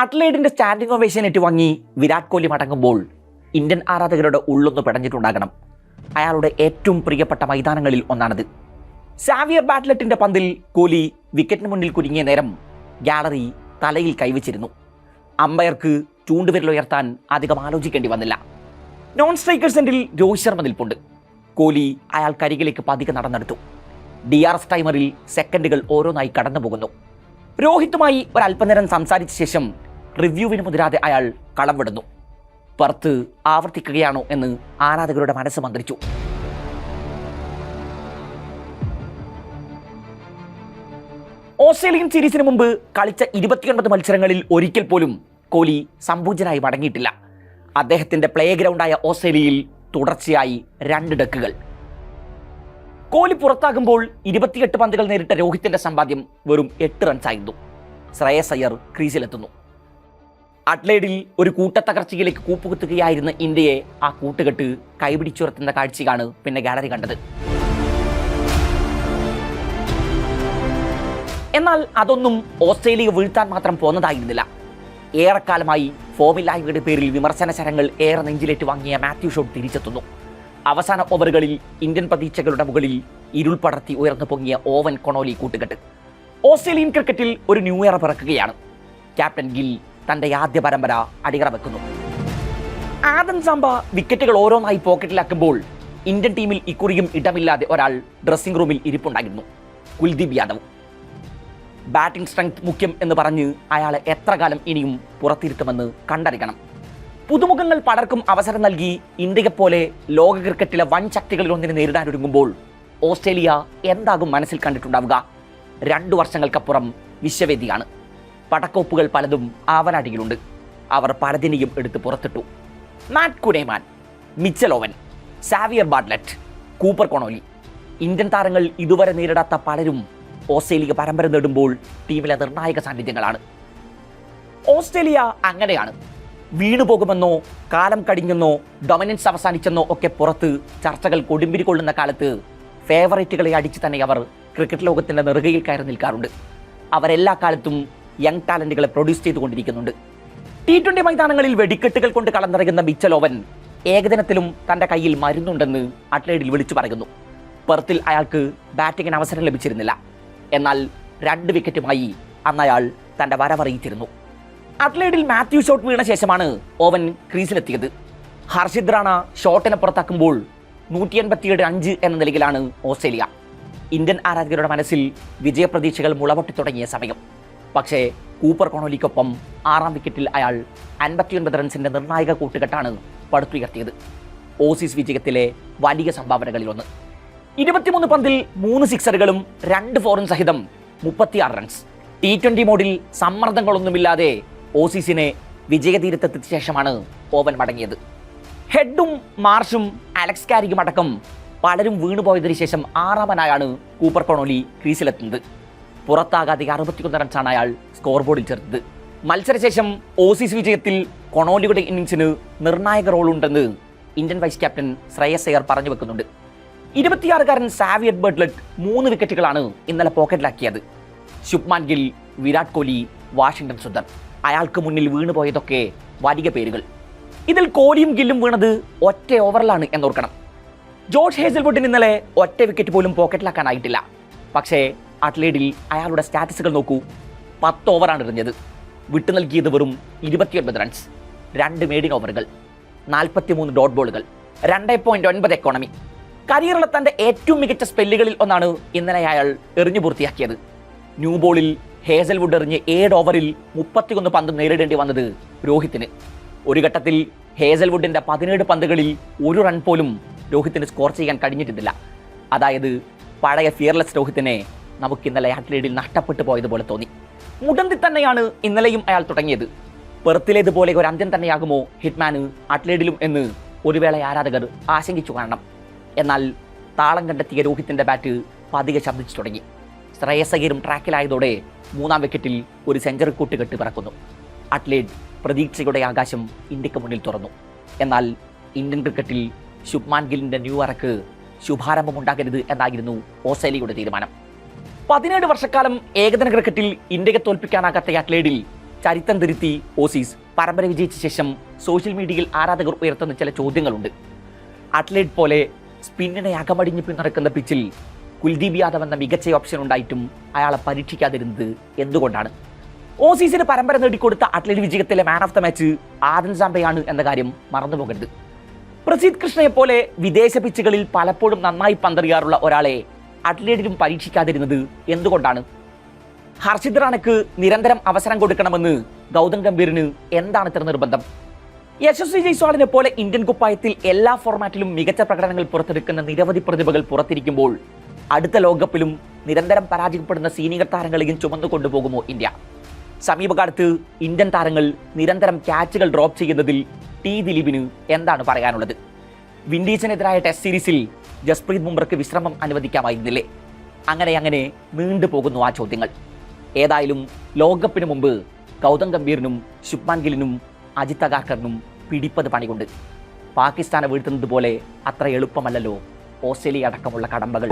അഡ്ലേഡിന്റെ standing ovation ഏറ്റുവാങ്ങി വിരാട് കോഹ്ലി മടങ്ങുമ്പോൾ Indian ആരാധകരുടെ ഉള്ളൊന്ന് പിടഞ്ഞിട്ടുണ്ടാകണം. അയാളുടെ ഏറ്റവും പ്രിയപ്പെട്ട മൈതാനങ്ങളിൽ ഒന്നാണത്. സാവിയർ ബാറ്റ്ലറ്റിന്റെ പന്തിൽ കോഹ്ലി വിക്കറ്റിന് മുന്നിൽ കുരുങ്ങിയ നേരം ഗാലറി തലയിൽ കൈവച്ചിരുന്നു. അമ്പയർക്ക് ചൂണ്ടുവിരലുയർത്താൻ അധികം ആലോചിക്കേണ്ടി വന്നില്ല. നോൺ സ്ട്രൈക്കേഴ്സ് എൻഡിൽ രോഹിത് ശർമ്മ നിൽപ്പുണ്ട്. കോഹ്ലി അയാൾക്കരികിലേക്ക് പതിക്കെ നടന്നെടുത്തു. DRS ടൈമറിൽ സെക്കൻഡുകൾ ഓരോന്നായി കടന്നു പോകുന്നു. രോഹിത്തുമായി ഒരല്പനേരം സംസാരിച്ച ശേഷം റിവ്യൂവിന് മുതിരാതെ അയാൾ കളം വിടുന്നു. പെർത്ത് ആവർത്തിക്കുകയാണോ എന്ന് ആരാധകരുടെ മനസ്സ് മന്ത്രിച്ചു. ഓസ്ട്രേലിയൻ സീരീസിന് മുമ്പ് കളിച്ച 29 മത്സരങ്ങളിൽ ഒരിക്കൽ പോലും കോഹ്ലി സംപൂജനായി മടങ്ങിയിട്ടില്ല. അദ്ദേഹത്തിന്റെ പ്ലേ ഗ്രൗണ്ടായ ഓസ്ട്രേലിയയിൽ തുടർച്ചയായി 2 ഡക്കുകൾ. കോഹ്ലി പുറത്താകുമ്പോൾ 28 പന്തുകൾ നേരിട്ട രോഹിത്തിന്റെ സമ്പാദ്യം വെറും 8 റൺസായിരുന്നു. ശ്രേയസ് അയ്യർ ക്രീസിലെത്തുന്നു. അഡ്ലേഡിൽ ഒരു കൂട്ടത്തകർച്ചയിലേക്ക് കൂപ്പുകുത്തുകയായിരുന്ന ഇന്ത്യയെ ആ കൂട്ടുകെട്ട് കൈപിടിച്ചുയർത്തുന്ന കാഴ്ചയാണ് പിന്നെ ഗാലറി കണ്ടത്. എന്നാൽ അതൊന്നും ഓസ്ട്രേലിയ വീഴ്ത്താൻ മാത്രം പോന്നതായിരുന്നില്ല. ഏറെക്കാലമായി ഫോമില്ലായ്മയുടെ പേരിൽ വിമർശന ശരങ്ങൾ ഏറെ നെഞ്ചിലേറ്റ് വാങ്ങിയ മാത്യു ഷോട്ട് തിരിച്ചെത്തുന്നു. അവസാന ഓവറുകളിൽ ഇന്ത്യൻ പ്രതീക്ഷകളുടെ മുകളിൽ ഇരുൾ പടർത്തി ഉയർന്നു പൊങ്ങിയ ഓവൻ കൊണോലി കൂട്ടുകെട്ട് ഓസ്ട്രേലിയൻ ക്രിക്കറ്റിൽ ഒരു ന്യൂ ഇയർ പിറക്കുകയാണ്. ക്യാപ്റ്റൻ ഗിൽ തന്റെ ആദ്യ പരമ്പര അടിയറ വെക്കുന്നു. ആദം സാംബ വിക്കറ്റുകൾ ഓരോന്നായി പോക്കറ്റിലാക്കുമ്പോൾ ഇന്ത്യൻ ടീമിൽ ഇക്കുറിയും ഇടമില്ലാതെ ഒരാൾ ഡ്രസ്സിംഗ് റൂമിൽ ഇരിപ്പുണ്ടായിരുന്നു, കുൽദീപ് യാദവ്. ബാറ്റിംഗ് സ്ട്രെങ്ത് മുഖ്യം എന്ന് പറഞ്ഞ് അയാളെ എത്ര കാലം ഇനിയും പുറത്തിരുത്തുമെന്ന് കണ്ടറിയണം. പുതുമുഖങ്ങൾ പലർക്കും അവസരം നൽകി ഇന്ത്യയെപ്പോലെ ലോക ക്രിക്കറ്റിലെ വൻ ശക്തികളിൽ ഒന്നിനെ നേരിടാനൊരുങ്ങുമ്പോൾ ഓസ്ട്രേലിയ എന്താകും മനസ്സിൽ കണ്ടിട്ടുണ്ടാവുക? 2 വർഷങ്ങൾക്കപ്പുറം വിശ്വവേദിയാണ്. പടക്കോപ്പുകൾ പലതും ആവനാടിയിലുണ്ട്. അവർ പലതിനെയും എടുത്ത് പുറത്തിട്ടു. Matt Kuhnemann, Mitchell Owen, Xavier Bartlett, Cooper Connolly, Indian താരങ്ങൾ ഇതുവരെ നേരിടാത്ത പലരും ഓസ്ട്രേലിയ പരമ്പര നേടുമ്പോൾ ടീമിലെ നിർണായക സാന്നിധ്യങ്ങളാണ്. ഓസ്ട്രേലിയ അങ്ങനെയാണ്. വീണുപോകുമെന്നോ കാലം കടിഞ്ഞെന്നോ ഡൊമിനൻസ് അവസാനിച്ചെന്നോ ഒക്കെ പുറത്ത് ചർച്ചകൾ കൊടുമ്പിരി കൊള്ളുന്ന കാലത്ത് ഫേവറേറ്റുകളെ അടിച്ച് തന്നെ അവർ ക്രിക്കറ്റ് ലോകത്തിൻ്റെ നെറുകയിൽ കയറി നിൽക്കാറുണ്ട്. അവരെല്ലാ കാലത്തും യങ് ടാലന്റുകളെ പ്രൊഡ്യൂസ് ചെയ്തുകൊണ്ടിരിക്കുന്നുണ്ട്. T20 മൈതാനങ്ങളിൽ വെടിക്കെട്ടുകൾ കൊണ്ട് കളം നിറയുന്ന മിച്ചൽ ഓവൻ ഏകദിനത്തിലും തൻ്റെ കയ്യിൽ മരുന്നുണ്ടെന്ന് അഡ്ലേഡിൽ വിളിച്ചു പറയുന്നു. പെർത്തിൽ അയാൾക്ക് ബാറ്റിങ്ങിന് അവസരം ലഭിച്ചിരുന്നില്ല. എന്നാൽ 2 വിക്കറ്റുമായി അന്ന് അയാൾ തൻ്റെ വരവറിയിച്ചിരുന്നു. അഡ്ലേഡിൽ മാത്യു ഷോട്ട് വീണ ശേഷമാണ് ഓവൻ ക്രീസിലെത്തിയത്. ഹർഷിദ് റാണ ഷോട്ടിനെ പുറത്താക്കുമ്പോൾ 187 എന്ന നിലയിലാണ് ഓസ്ട്രേലിയ. ഇന്ത്യൻ ആരാധകരുടെ മനസ്സിൽ വിജയപ്രതീക്ഷകൾ മുളപൊട്ടി തുടങ്ങിയ സമയം. പക്ഷേ കൂപ്പർ കൊണോലിക്കൊപ്പം 6ാം വിക്കറ്റിൽ അയാൾ 59 റൺസിന്റെ നിർണായക കൂട്ടുകെട്ടാണ് പടുത്തുയർത്തിയത്. ഓസീസ് വിജയത്തിലെ വലിയ സംഭാവനകളിലൊന്ന്. 23 പന്തിൽ 3 സിക്സറുകളും 2 ഫോറും സഹിതം 36 റൺസ്. T20 മോഡിൽ സമ്മർദ്ദങ്ങളൊന്നുമില്ലാതെ ഓസീസിനെ വിജയതീരത്തെത്തിച്ച ശേഷമാണ് ഓവൻ മടങ്ങിയത്. ഹെഡും മാർഷും അലക്സ് കാരിക്കും അടക്കം പലരും വീണുപോയതിനു ശേഷം 6ാമനായാണ് കൂപ്പർ കൊണോലി ക്രീസിലെത്തുന്നത്. പുറത്താകാതെ 61 റൺസാണ് അയാൾ സ്കോർ ബോർഡിൽ ചേർത്തത്. മത്സരശേഷം ഓസീസ് വിജയത്തിൽ കൊണോലിയുടെ ഇന്നിംഗ്സിന് നിർണായക റോളുണ്ടെന്ന് Indian vice captain Shreyas Iyer പറഞ്ഞു വെക്കുന്നുണ്ട്. 26-കാരൻ സാവിയർ ബാറ്റ്ലറ്റ് 3 വിക്കറ്റുകളാണ് ഇന്നലെ പോക്കറ്റിലാക്കിയത്. ശുഭ്മാൻ ഗിൽ, വിരാട് കോഹ്ലി, വാഷിംഗ്ടൺ സുന്ദർ, അയാൾക്ക് മുന്നിൽ വീണുപോയതൊക്കെ വലിയ പേരുകൾ. ഇതിൽ കോഹ്ലിയും ഗില്ലും വീണത് ഒറ്റ ഓവറിലാണ് എന്നോർക്കണം. ജോഷ് ഹേസൽവുഡിന് ഇന്നലെ ഒറ്റ വിക്കറ്റ് പോലും പോക്കറ്റിലാക്കാനായിട്ടില്ല. പക്ഷേ അഡ്ലേഡിൽ അയാളുടെ സ്റ്റാറ്റസുകൾ നോക്കൂ. 10 ഓവറാണ് എറിഞ്ഞത്. വിട്ടു നൽകിയത് വെറും 29 റൺസ്, 2 മെയ്ഡിൻ ഓവറുകൾ, 43 ഡോട്ട് ബോളുകൾ, 2.9 എക്കോണമി. കരിയറിലെ തൻ്റെ ഏറ്റവും മികച്ച സ്പെല്ലുകളിൽ ഒന്നാണ് ഇന്നലെ അയാൾ എറിഞ്ഞു പൂർത്തിയാക്കിയത്. ന്യൂ ബോളിൽ ഹേസൽവുഡ് എറിഞ്ഞ് 7 ഓവറിൽ 31 പന്ത് നേരിടേണ്ടി വന്നത് രോഹിത്തിന്. ഒരു ഘട്ടത്തിൽ ഹേസൽവുഡിൻ്റെ 17 പന്തുകളിൽ 1 റൺ പോലും രോഹിത്തിന് സ്കോർ ചെയ്യാൻ കഴിഞ്ഞിട്ടില്ല. അതായത് പഴയ ഫിയർലെസ് രോഹിത്തിനെ നമുക്ക് ഇന്നലെ അഡ്ലേഡിൽ നഷ്ടപ്പെട്ടു പോയതുപോലെ തോന്നി. മുടന്തി തന്നെയാണ് ഇന്നലെയും അയാൾ തുടങ്ങിയത്. പെർത്തിലേതുപോലെ ഒരു അന്ത്യം തന്നെയാകുമോ ഹിറ്റ്മാന് അഡ്ലേഡിലും എന്ന് ഒരു വേള ആരാധകർ ആശങ്കിച്ചു കാണണം. എന്നാൽ താളം കണ്ടെത്തിയ രോഹിത്തിൻ്റെ ബാറ്റ് പതിയെ ശബ്ദിച്ചു തുടങ്ങി. ശ്രേയസ് അയ്യരും ട്രാക്കിലായതോടെ 3ാം വിക്കറ്റിൽ ഒരു സെഞ്ചറി കൂട്ടുകെട്ട് പിറക്കുന്നു. അഡ്ലേഡ് പ്രതീക്ഷയുടെ ആകാശം ഇന്ത്യക്ക് മുന്നിൽ തുറന്നു. എന്നാൽ ഇന്ത്യൻ ക്രിക്കറ്റിൽ ശുഭ്മാൻ ഗില്ലിൻ്റെ ന്യൂ ഇയർക്ക് ശുഭാരംഭമുണ്ടാകരുത് എന്നായിരുന്നു ഓസ്ട്രേലിയയുടെ തീരുമാനം. 17 വർഷക്കാലം ഏകദിന ക്രിക്കറ്റിൽ ഇന്ത്യയെ തോൽപ്പിക്കാനാകാത്ത അഡ്ലേഡിൽ ചരിത്രം തിരുത്തി ഓസീസ് പരമ്പര വിജയിച്ച ശേഷം സോഷ്യൽ മീഡിയയിൽ ആരാധകർ ഉയർത്തുന്ന ചില ചോദ്യങ്ങളുണ്ട്. അത്ലറ്റ് പോലെ സ്പിന്നിനെ അകമടിഞ്ഞ് പിന്തുണക്കുന്ന പിച്ചിൽ കുൽദീപ് യാദവ് എന്ന മികച്ച ഓപ്ഷൻ ഉണ്ടായിട്ടും അയാളെ പരീക്ഷിക്കാതിരുന്നത് എന്തുകൊണ്ടാണ്? ഓസീസിന് പരമ്പര നേടിക്കൊടുത്ത അത്ലറ്റ് വിജയത്തിലെ man of the match Adam സാംബയാണ് എന്ന കാര്യം മറന്നുപോകരുത്. പ്രസിദ്ധ് കൃഷ്ണയെ പോലെ വിദേശ പിച്ചുകളിൽ പലപ്പോഴും നന്നായി പന്തെറിയാറുള്ള ഒരാളെ അത്ലറ്റിലും പരീക്ഷിക്കാതിരുന്നത് എന്തുകൊണ്ടാണ്? ഹർഷിത് റാണയ്ക്ക് നിരന്തരം അവസരം കൊടുക്കണമെന്ന് ഗൗതം ഗംഭീറിന് എന്താണ് ഇത്ര നിർബന്ധം? യശസ്വി ജയ്സ്വാളിനെ പോലെ ഇന്ത്യൻ കുപ്പായത്തിൽ എല്ലാ ഫോർമാറ്റിലും മികച്ച പ്രകടനങ്ങൾ പുറത്തെടുക്കുന്ന നിരവധി പ്രതിഭകൾ പുറത്തിരിക്കുമ്പോൾ അടുത്ത ലോകകപ്പിലും നിരന്തരം പരാജയപ്പെടുന്ന സീനിയർ താരങ്ങളെയും ചുമന്നു കൊണ്ടുപോകുമോ ഇന്ത്യ? സമീപകാലത്ത് ഇന്ത്യൻ താരങ്ങൾ നിരന്തരം ക്യാച്ചുകൾ ഡ്രോപ്പ് ചെയ്യുന്നതിൽ ടി ദിലീപിന് എന്താണ് പറയാനുള്ളത്? വിൻഡീസിനെതിരായ ടെസ്റ്റ് സീരീസിൽ ജസ്പ്രീത് ബുംറയ്ക്ക് വിശ്രമം അനുവദിക്കാമായിരുന്നില്ലേ? അങ്ങനെ നീണ്ടു പോകുന്നു ആ ചോദ്യങ്ങൾ. ഏതായാലും ലോകകപ്പിന് മുമ്പ് ഗൗതം ഗംഭീറിനും ശുഭ്മാൻ ഗില്ലിനും അജിത് അഗാർക്കറിനും പിടിപ്പത് പണികൊണ്ട്. പാകിസ്ഥാനെ വീഴ്ത്തുന്നത് പോലെ അത്ര എളുപ്പമല്ലല്ലോ ഓസ്ട്രേലിയ അടക്കമുള്ള കടമ്പകൾ.